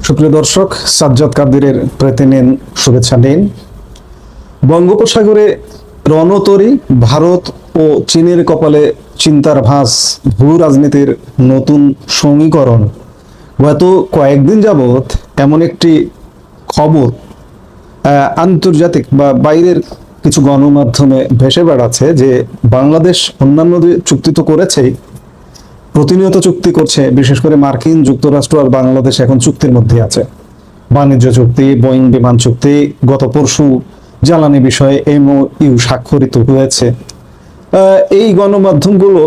সুপ্রিয় দর্শক, সাজ্জাদ কাদিরের প্রতি নিন শুভেচ্ছা নিন। বঙ্গোপসাগরে রণতরী, ভারত ও চীনের কপালে চিন্তার ভাঁজ, ভূ রাজনীতির নতুন সমীকরণ। গত কয়েকদিন যাবৎ এমন একটি খবর আন্তর্জাতিক বা বাইরের কিছু গণমাধ্যমে ভেসে বেড়াচ্ছে যে বাংলাদেশ অন্যান্য চুক্তি তো করেছেই, প্রতিনিয়ত চুক্তি করছে। বিশেষ করে মার্কিন যুক্তরাষ্ট্র আর বাংলাদেশ এখন চুক্তির মধ্যে আছে। বাণিজ্য চুক্তি, বোয়িং বিমান চুক্তি, গত পরশু জ্বালানি বিষয়ে এমওইউ স্বাক্ষরিত হয়েছে। এই গণমাধ্যমগুলো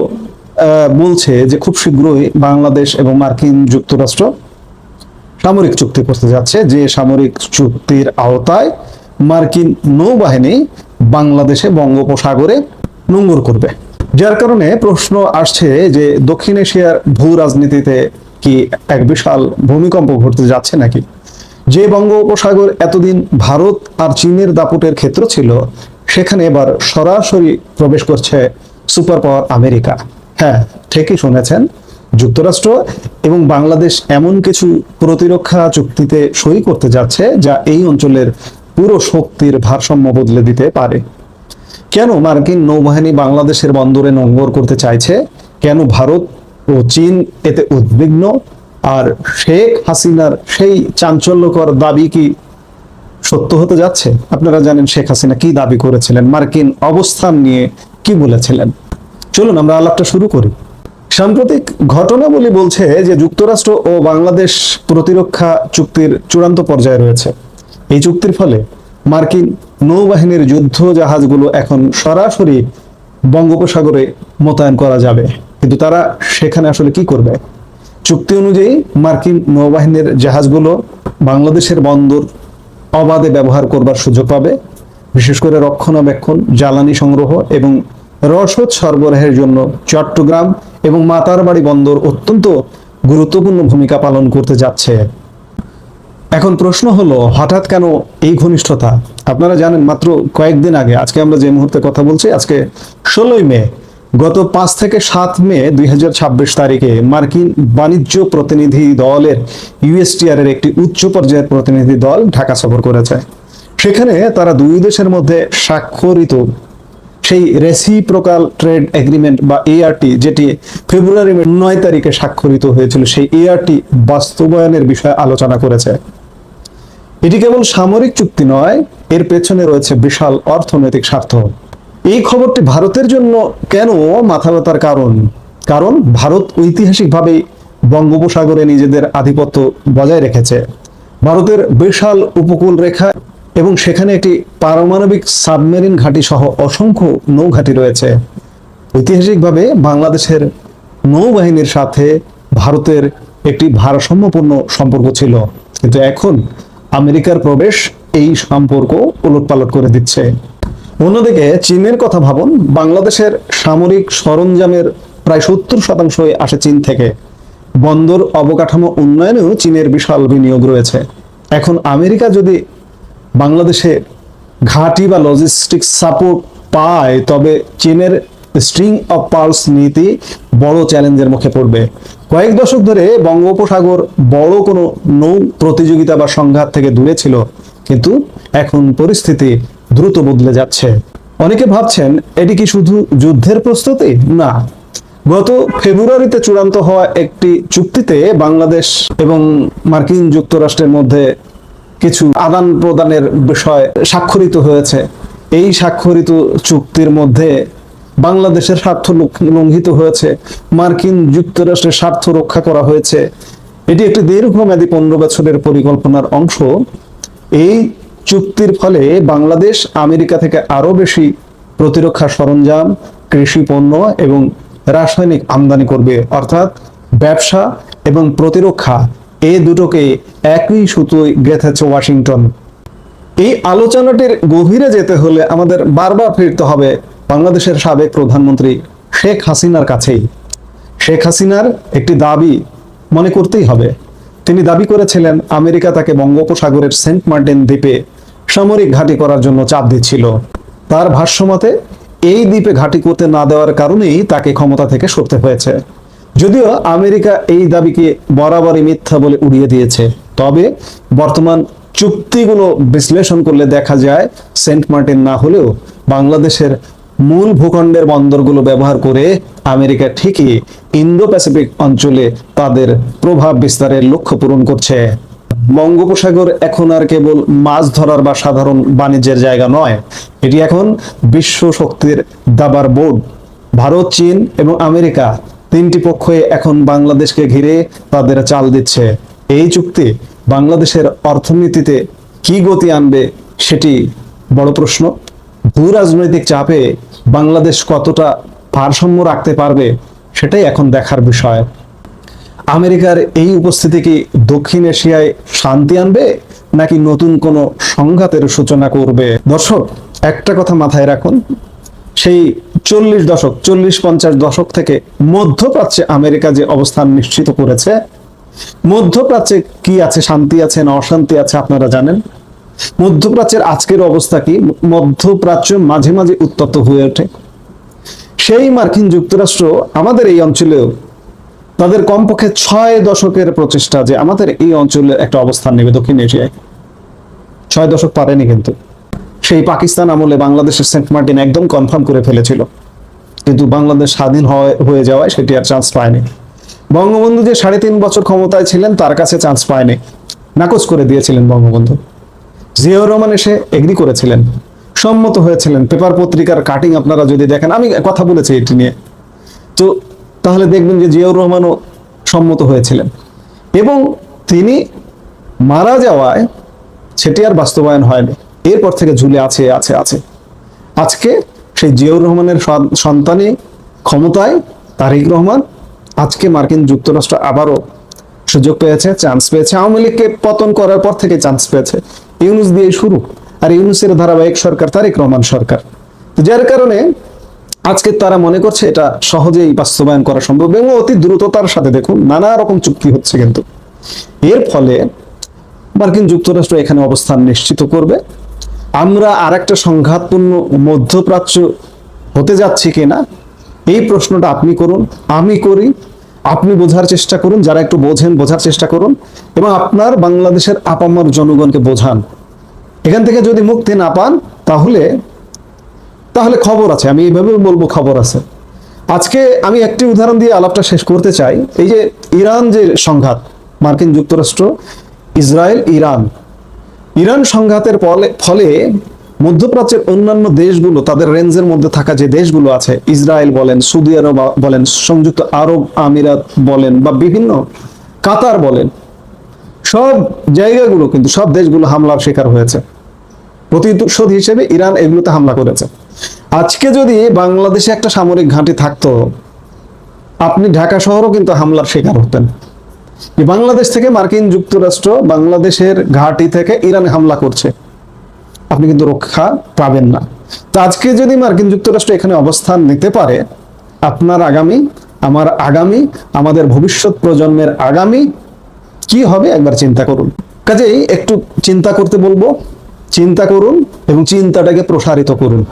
বলছে যে খুব শীঘ্রই বাংলাদেশ এবং মার্কিন যুক্তরাষ্ট্র সামরিক চুক্তি করতে যাচ্ছে, যে সামরিক চুক্তির আওতায় মার্কিন নৌবাহিনী বাংলাদেশে বঙ্গোপসাগরে নোঙর করবে। যার কারণে প্রশ্ন আসছে যে দক্ষিণ এশিয়ার ভূ রাজনীতিতে কি এক বিশাল ভূমিকম্প ঘটতে যাচ্ছে নাকি? যে বঙ্গোপসাগর এতদিন ভারত আর চীনের দাপটের ক্ষেত্র ছিল, সেখানে এবার সরাসরি প্রবেশ করছে সুপার পাওয়ার আমেরিকা। হ্যাঁ, ঠিকই শুনেছেন, যুক্তরাষ্ট্র এবং বাংলাদেশ এমন কিছু প্রতিরক্ষা চুক্তিতে সই করতে যাচ্ছে যা এই অঞ্চলের পুরো শক্তির ভারসাম্য বদলে দিতে পারে। কেন মার্কিন নৌবাহিনী বাংলাদেশের বন্দরে নোঙর করতে চাইছে? কেন ভারত ও চীন এতে উদ্বিগ্ন? আর শেখ হাসিনার সেই চাঞ্চল্যকর দাবি কি সত্য হতে যাচ্ছে? আপনারা জানেন শেখ হাসিনা কি দাবি করেছিলেন, মার্কিন অবস্থান নিয়ে কি বলেছিলেন। চলুন আমরা আলাপটা শুরু করি। সাম্প্রতিক ঘটনাবলী বলছে যে যুক্তরাষ্ট্র ও বাংলাদেশ প্রতিরক্ষা চুক্তির চূড়ান্ত পর্যায়ে রয়েছে। এই চুক্তির ফলে মার্কিন নৌবাহিনীর যুদ্ধ জাহাজগুলো এখন সরাসরি বঙ্গোপসাগরে মোতায়েন করা যাবে। কিন্তু তারা সেখানে আসলে কি করবে? চুক্তি অনুযায়ী মার্কিন নৌবাহিনীর জাহাজগুলো বাংলাদেশের বন্দর অবাধে ব্যবহার করবার সুযোগ পাবে। বিশেষ করে রক্ষণাবেক্ষণ, জ্বালানি সংগ্রহ এবং রসদ সরবরাহের জন্য চট্টগ্রাম এবং মাতারবাড়ি বন্দর অত্যন্ত গুরুত্বপূর্ণ ভূমিকা পালন করতে যাচ্ছে। এখন প্রশ্ন হলো, হঠাৎ কেন এই ঘনিষ্ঠতা? আপনারা জানেন মাত্র কয়েকদিন আগে, আজকে আমরা যে মুহূর্তে কথা বলছি, আজকে 16ই মে, গত 5 থেকে 7 মে 2026 তারিখে মার্কিন বাণিজ্য প্রতিনিধি দলের ইউএসটিআর এর একটি উচ্চ পর্যায়ের প্রতিনিধি দল ঢাকা সফর করেছে। সেখানে তারা দুই দেশের মধ্যে স্বাক্ষরিত সেই রেসিপ্রোকাল ট্রেড এগ্রিমেন্ট বা এআরটি, যেটি ফেব্রুয়ারি 9 তারিখে স্বাক্ষরিত হয়েছিল, সেই এআরটি বাস্তবায়নের বিষয়ে আলোচনা করেছে। এটি কেবল সামরিক চুক্তি নয়, এর পেছনে রয়েছে বিশাল অর্থনৈতিক স্বার্থ। এই খবরটি ভারতের জন্য কেন মাথা ব্যথার কারণ? কারণ ভারত ঐতিহাসিকভাবে বঙ্গোপসাগরে নিজেদের আধিপত্য বজায় রেখেছে। ভারতের বিশাল উপকূল রেখা এবং সেখানে একটি পারমাণবিক সাবমেরিন ঘাঁটি সহ অসংখ্য নৌঘাঁটি রয়েছে। ঐতিহাসিকভাবে বাংলাদেশের নৌবাহিনীর সাথে ভারতের একটি ভারসাম্যপূর্ণ সম্পর্ক ছিল, কিন্তু এখন আমেরিকার প্রবেশ এই সম্পর্ক উলটপালট করে দিচ্ছে। অন্যদিকে চীনের কথা ভাবুন। বাংলাদেশের সামরিক সরঞ্জামের প্রায় 70% আসে চীন থেকে। বন্দর অবকাঠামো উন্নয়নেও চীনের বিশাল বিনিয়োগ রয়েছে। এখন আমেরিকা যদি বাংলাদেশে ঘাঁটি বা লজিস্টিক্স সাপোর্ট পায়, তবে চীনের স্ট্রিং অফ পার্লস নীতি বড় চ্যালেঞ্জের মুখে পড়বে। কয়েক দশক ধরে বঙ্গোপসাগর বড় কোনো নৌ প্রতিযোগিতা বা সংঘাত থেকে দূরে ছিল, কিন্তু এখন পরিস্থিতি দ্রুত বদলে যাচ্ছে। অনেকে ভাবছেন এটি কি শুধু যুদ্ধের প্রস্তুতি? না, গত ফেব্রুয়ারিতে চূড়ান্ত হওয়া একটি চুক্তিতে বাংলাদেশ এবং মার্কিন যুক্তরাষ্ট্রের মধ্যে কিছু আদান প্রদানের বিষয় স্বাক্ষরিত হয়েছে। এই স্বাক্ষরিত চুক্তির মধ্যে বাংলাদেশের স্বার্থ লঙ্ঘিত হয়েছে, মার্কিন যুক্তরাষ্ট্রের স্বার্থ রক্ষা করা হয়েছে। এটি একটি দীর্ঘমেয়াদী 15 বছরের পরিকল্পনার অংশ। এই চুক্তির ফলে বাংলাদেশ আমেরিকা থেকে আরো বেশি প্রতিরক্ষা সরঞ্জাম, কৃষি পণ্য এবং রাসায়নিক আমদানি করবে। অর্থাৎ ব্যবসা এবং প্রতিরক্ষা, এই দুটোকে একই সুতোয় গেঁথেছে ওয়াশিংটন। এই আলোচনাটির গভীরে যেতে হলে আমাদের বারবার ফিরতে হবে বাংলাদেশের সাবেক প্রধানমন্ত্রী শেখ হাসিনার কাছেই। শেখ হাসিনার একটি দাবি মনে করতেই হবে। তিনি দাবি করেছিলেন আমেরিকা তাকে বঙ্গোপসাগরের সেন্ট মার্টিন দ্বীপে সামরিক ঘাঁটি করার জন্য চাপ দিচ্ছিল। তার ভাষ্যমতে এই দ্বীপে ঘাঁটি করতে না দেওয়ার কারণেই তাকে ক্ষমতা থেকে সরতে হয়েছে। যদিও আমেরিকা এই দাবিকে বরাবরই মিথ্যা বলে উড়িয়ে দিয়েছে, তবে বর্তমান চুক্তিগুলো বিশ্লেষণ করলে দেখা যায় সেন্ট মার্টিন না হলেও বাংলাদেশের মূল ভূখণ্ডের বন্দরগুলো ব্যবহার করে আমেরিকা ঠিকই ইন্দো প্যাসিফিক অঞ্চলে তাদের প্রভাব বিস্তারের লক্ষ্য পূরণ করছে। বঙ্গোপসাগর এখন আর কেবল মাছ ধরার বা সাধারণ বাণিজ্যের জায়গা নয়, এটি এখন বিশ্ব শক্তির দাবার বোর্ড। ভারত, চীন এবং আমেরিকা তিনটি পক্ষই এখন বাংলাদেশকে ঘিরে তাদের চাল দিচ্ছে। এই চুক্তি বাংলাদেশের অর্থনীতিতে কি গতি আনবে সেটি বড় প্রশ্ন। ভূ রাজনৈতিক চাপে বাংলাদেশ কতটা ভারসাম্য রাখতে পারবে সেটাই এখন দেখার বিষয়। আমেরিকার এই উপস্থিতি কি দক্ষিণ এশিয়ায় শান্তি আনবে নাকি নতুন কোনো সংঘাতের সূচনা করবে? দর্শক, একটা কথা মাথায় রাখুন, সেই 40-50 দশক থেকে মধ্যপ্রাচ্যে আমেরিকা যে অবস্থান নিশ্চিত করেছে, মধ্যপ্রাচ্যে কি আছে, শান্তি আছে না অশান্তি আছে আপনারা জানেন। মধ্যপ্রাচ্যের আজকের অবস্থা কি? মধ্যপ্রাচ্য মাঝে মাঝে উত্তপ্ত হয়ে ওঠে। সেই মার্কিন যুক্তরাষ্ট্র আমাদের এই অঞ্চলেও তাদের কমপক্ষে 6 দশকের প্রচেষ্টা যে আমাদের এই অঞ্চলে একটা অবস্থান নেবে দক্ষিণ এশিয়ায়, 6 দশক পারেনি। কিন্তু সেই পাকিস্তান আমলে বাংলাদেশের সেন্ট মার্টিন একদম কনফার্ম করে ফেলেছিল, কিন্তু বাংলাদেশ স্বাধীন হয়ে যাওয়ায় সেটি আর চান্স পায়নি। বঙ্গবন্ধু যে 3.5 বছর ক্ষমতায় ছিলেন তার কাছে চান্স পায়নি, নাকচ করে দিয়েছিলেন বঙ্গবন্ধু। জিয়াউর রহমান এসে এগ্রি করেছিলেন, সম্মত হয়েছিলেন। পেপার পত্রিকার কাটিং আপনারা যদি দেখেন, আমি কথা বলেছি এটি নিয়ে, তো তাহলে দেখবেন যে জিয়াউর রহমানও সম্মত হয়েছিলেন এবং তিনি মারা যাওয়ায় সেটি আর বাস্তবায়ন হয়নি। এরপর থেকে ঝুলে আছে আছে আছে আজকে সেই জিয়াউর রহমানের সন্তানই ক্ষমতায়, তারেক রহমান। আজকে মার্কিন যুক্তরাষ্ট্র আবারও সুযোগ পেয়েছে, চান্স পেয়েছে। আওয়ামী লীগকে পতন করার পর থেকে চান্স পেয়েছে। ইউনূস দিয়ে শুরু, আর ইউনূসের ধারাবাহিক সরকার তারেক রহমান সরকার, যার কারণে আজকে তারা মনে করছে এটা সহজেই বাস্তবায়ন করা সম্ভব এবং অতি দ্রুততার সাথে। দেখুন নানা রকম চুক্তি হচ্ছে, কিন্তু এর ফলে মার্কিন যুক্তরাষ্ট্র এখানে অবস্থান নিশ্চিত করবে। আমরা আরেকটা সংঘাতপূর্ণ মধ্যপ্রাচ্য হতে যাচ্ছি কিনা এই প্রশ্নটা আপনি করুন, আমি করি, আপনি বোঝার চেষ্টা করুন, যারা একটু বোঝেন বোঝার চেষ্টা করুন এবং আপনার বাংলাদেশের আপামর জনগণকে বোঝান। এখান থেকে যদি মুক্তি না পান তাহলে খবর আছে, আমি এইভাবে বলবো খবর আছে। আজকে আমি একটি উদাহরণ দিয়ে আলাপটা শেষ করতে চাই। এই যে ইরান যে সংঘাত, মার্কিন যুক্তরাষ্ট্র, ইসরায়েল, ইরান সংঘাতের ফলে মধ্যপ্রাচ্যের অন্যান্য দেশগুলো, তাদের রেঞ্জের মধ্যে থাকা যে দেশগুলো আছে, ইসরায়েল বলেন, সৌদি আরব বলেন, সংযুক্ত আরব আমিরাত বলেন বা বিভিন্ন কাতার বলেন, সব জায়গাগুলো কিন্তু সব দেশগুলো হামলার শিকার হয়েছে। প্রতিশোধ হিসেবে ইরান এগুলোতে হামলা করেছে। আজকে যদি বাংলাদেশে একটা সামরিক ঘাঁটি থাকতো, আপনি ঢাকা শহরও কিন্তু হামলার শিকার হতেন। বাংলাদেশ থেকে মার্কিন যুক্তরাষ্ট্র বাংলাদেশের ঘাঁটি থেকে ইরানে হামলা করছে, আপনি কিন্তু রক্ষা পাবেন না। তো আজকে যদি মার্কিন যুক্তরাষ্ট্র এখানে অবস্থান নিতে পারে, আপনার আগামী, আমার আগামী, আমাদের ভবিষ্যৎ প্রজন্মের আগামী কি হবে একবার চিন্তা করুন। কাজেই একটু চিন্তা করতে বলবো, চিন্তা করুন এবং চিন্তাটাকে প্রসারিত করুন।